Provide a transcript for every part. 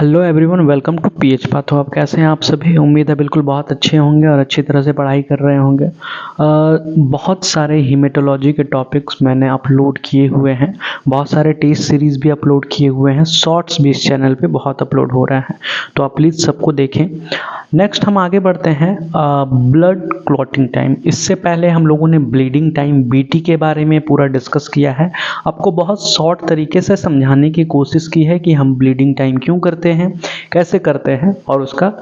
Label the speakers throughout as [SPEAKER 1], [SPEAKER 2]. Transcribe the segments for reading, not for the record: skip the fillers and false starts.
[SPEAKER 1] Hello everyone, welcome to PH path. तो आप कैसे हैं आप सभी? उम्मीद है बिल्कुल बहुत अच्छे होंगे और अच्छी तरह से पढ़ाई कर रहे होंगे। बहुत सारे हीमेटोलॉजी के टॉपिक्स मैंने अपलोड किए हुए हैं, बहुत सारे टेस्ट सीरीज़ भी अपलोड किए हुए हैं, शॉर्ट्स भी इस चैनल पे बहुत अपलोड हो रहे हैं, तो आप प्लीज़ सबको देखें। नेक्स्ट हम आगे बढ़ते हैं ब्लड क्लॉटिंग टाइम। इससे पहले हम लोगों ने ब्लीडिंग टाइम बीटी के बारे में पूरा डिस्कस किया है। आपको बहुत शॉर्ट तरीके से समझाने की कोशिश की है कि हम ब्लीडिंग टाइम क्यों करते हैं, कैसे करते हैं और उसका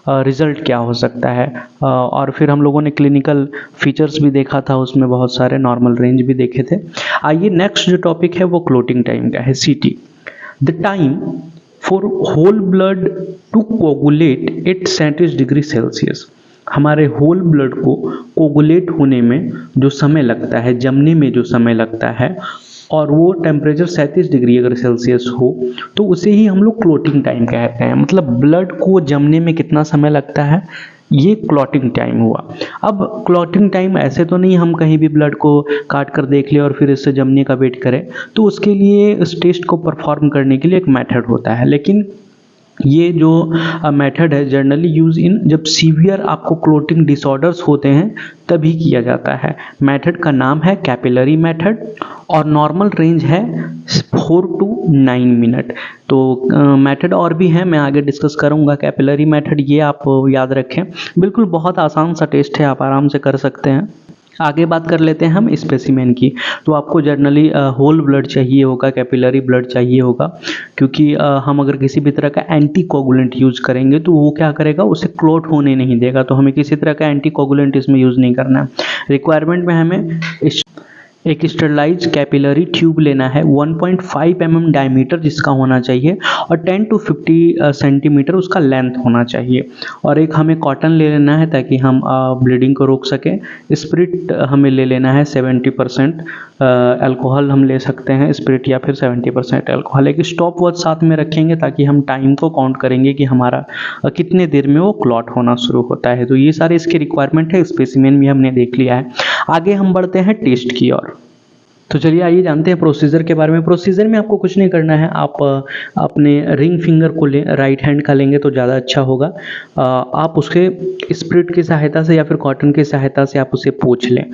[SPEAKER 1] रिज़ल्ट क्या हो सकता है। और फिर हम लोगों ने क्लिनिकल फीचर्स भी देखा था, उसमें बहुत सारे नॉर्मल रेंज भी देखे थे। आइए नेक्स्ट जो टॉपिक है वो क्लॉटिंग टाइम का है, CT. The time for whole blood to coagulate at 37 degree Celsius. हमारे होल ब्लड को कोगुलेट होने में जो समय लगता है, जमने में जो समय लगता है, और वो टेम्परेचर 37 डिग्री अगर सेल्सियस हो तो उसे ही हम लोग क्लॉटिंग टाइम कहते हैं। मतलब ब्लड को जमने में कितना समय लगता है, ये क्लॉटिंग टाइम हुआ। अब क्लॉटिंग टाइम ऐसे तो नहीं हम कहीं भी ब्लड को काट कर देख ले और फिर इससे जमने का वेट करें, तो उसके लिए इस टेस्ट को परफॉर्म करने के लिए एक मेथड होता है। लेकिन ये जो मेथड है जनरली यूज़ इन जब सीवियर आपको क्लॉटिंग डिसऑर्डर्स होते हैं तभी किया जाता है। मेथड का नाम है कैपिलरी मेथड और नॉर्मल रेंज है 4 to 9 मिनट। तो मेथड और भी हैं, मैं आगे डिस्कस करूँगा। कैपिलरी मेथड ये आप याद रखें, बिल्कुल बहुत आसान सा टेस्ट है, आप आराम से कर सकते हैं। आगे बात कर लेते हैं हम स्पेसिमेन की। तो आपको जनरली होल ब्लड चाहिए होगा, कैपिलरी ब्लड चाहिए होगा, क्योंकि हम अगर किसी भी तरह का एंटी कोगुलेंट यूज़ करेंगे तो वो क्या करेगा, उसे क्लॉट होने नहीं देगा। तो हमें किसी तरह का एंटी कोगुलेंट इसमें यूज़ नहीं करना है। रिक्वायरमेंट में हमें एक स्टरलाइज कैपिलरी ट्यूब लेना है 1.5 mm डायमीटर जिसका होना चाहिए और 10 to 50 सेंटीमीटर उसका लेंथ होना चाहिए। और एक हमें कॉटन ले लेना है ताकि हम ब्लीडिंग को रोक सकें। स्पिरिट हमें ले लेना है 70%। अल्कोहल हम ले सकते हैं, स्पिरिट या फिर 70% अल्कोहल। एक स्टॉप वॉच साथ में रखेंगे ताकि हम टाइम को काउंट करेंगे कि हमारा कितने देर में वो क्लॉट होना शुरू होता है। तो ये सारे इसकी रिक्वायरमेंट है। स्पेसिमेन भी हमने देख लिया है। आगे हम बढ़ते हैं टेस्ट की ओर। तो चलिए आइए जानते हैं प्रोसीजर के बारे में। प्रोसीजर में आपको कुछ नहीं करना है, आप अपने रिंग फिंगर को लें, राइट हैंड का लेंगे तो ज़्यादा अच्छा होगा। आप उसके स्पिरिट की सहायता से या फिर कॉटन की सहायता से आप उसे पोंछ लें।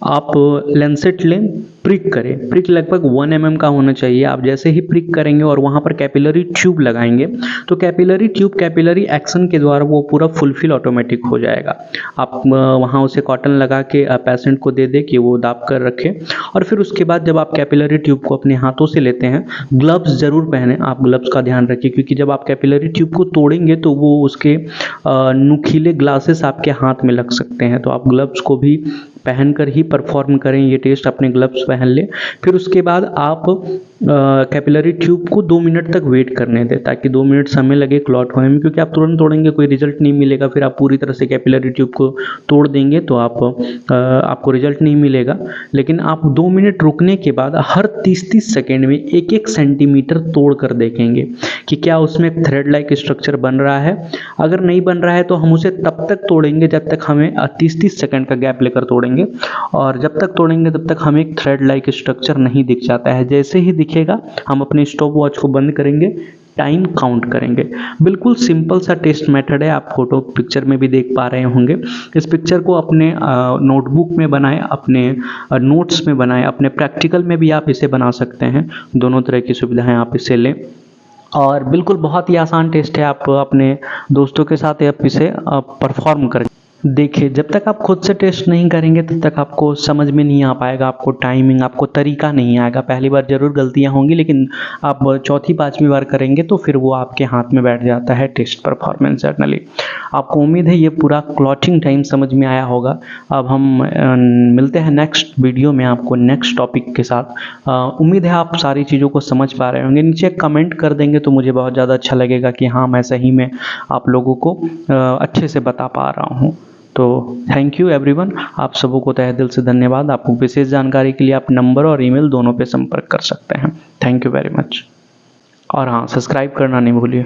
[SPEAKER 1] आप लेंसेट लें, प्रिक करें। प्रिक लगभग 1 mm का होना चाहिए। आप जैसे ही प्रिक करेंगे और वहाँ पर कैपिलरी ट्यूब लगाएंगे तो कैपिलरी ट्यूब कैपिलरी एक्शन के द्वारा वो पूरा फुलफिल ऑटोमेटिक हो जाएगा। आप वहाँ उसे कॉटन लगा के पेशेंट को दे दे कि वो दाब कर रखे। और फिर उसके बाद जब आप कैपिलरी ट्यूब को अपने हाथों से लेते हैं, ग्लव्स ज़रूर पहनें। आप ग्लव्स का ध्यान रखिए क्योंकि जब आप कैपिलरी ट्यूब को तोड़ेंगे तो वो उसके नुकीले ग्लासेस आपके हाथ में लग सकते हैं। तो आप ग्लव्स को भी पहन कर ही परफॉर्म करें ये टेस्ट, अपने ग्लव्स पहन लें। फिर उसके बाद आप कैपिलरी ट्यूब को 2 मिनट तक वेट करने दें ताकि 2 मिनट समय लगे क्लॉट होने में, क्योंकि आप तुरंत तोड़ेंगे कोई रिजल्ट नहीं मिलेगा। फिर आप पूरी तरह से कैपिलरी ट्यूब को तोड़ देंगे तो आपको रिजल्ट नहीं मिलेगा। लेकिन आप 2 मिनट रुकने के बाद हर 30-30 सेकेंड में 1-1 सेंटीमीटर तोड़ कर देखेंगे कि क्या उसमें थ्रेड लाइक स्ट्रक्चर बन रहा है। अगर नहीं बन रहा है तो हम उसे तब तक तोड़ेंगे जब तक हमें 30-30 सेकेंड का गैप लेकर तोड़ेंगे, और जब तक तोड़ेंगे तब तक हमें एक थ्रेड लाइक स्ट्रक्चर नहीं दिख जाता है। जैसे ही दिखेगा हम अपने स्टॉप वॉच को बंद करेंगे, टाइम काउंट करेंगे। बिल्कुल सिंपल सा टेस्ट मेथड है, आप फोटो पिक्चर में भी देख पा रहे होंगे। इस पिक्चर को अपने नोटबुक में बनाएं, अपने नोट्स में बनाएं, अपने प्रैक्टिकल में भी आप इसे बना सकते हैं। दोनों तरह की सुविधाएं आप इसे लें और बिल्कुल बहुत ही आसान टेस्ट है। आप अपने दोस्तों के साथ आप इसे परफॉर्म करें। देखिए, जब तक आप खुद से टेस्ट नहीं करेंगे तब तक आपको समझ में नहीं आ पाएगा, आपको टाइमिंग, आपको तरीका नहीं आएगा। पहली बार ज़रूर गलतियां होंगी, लेकिन आप चौथी पाँचवीं बार करेंगे तो फिर वो आपके हाथ में बैठ जाता है टेस्ट परफॉर्मेंस जर्नली। आपको उम्मीद है ये पूरा क्लॉटिंग टाइम समझ में आया होगा। अब हम मिलते हैं नेक्स्ट वीडियो में आपको नेक्स्ट टॉपिक के साथ। उम्मीद है आप सारी चीज़ों को समझ पा रहे होंगे। नीचे कमेंट कर देंगे तो मुझे बहुत ज़्यादा अच्छा लगेगा कि हाँ, मैं सही में आप लोगों को अच्छे से बता पा रहा हूँ। तो थैंक यू एवरीवन, आप सबों को तहे दिल से धन्यवाद। आपको विशेष जानकारी के लिए आप नंबर और ईमेल दोनों पे संपर्क कर सकते हैं। Thank you very much. और हाँ, सब्सक्राइब करना नहीं भूलिए।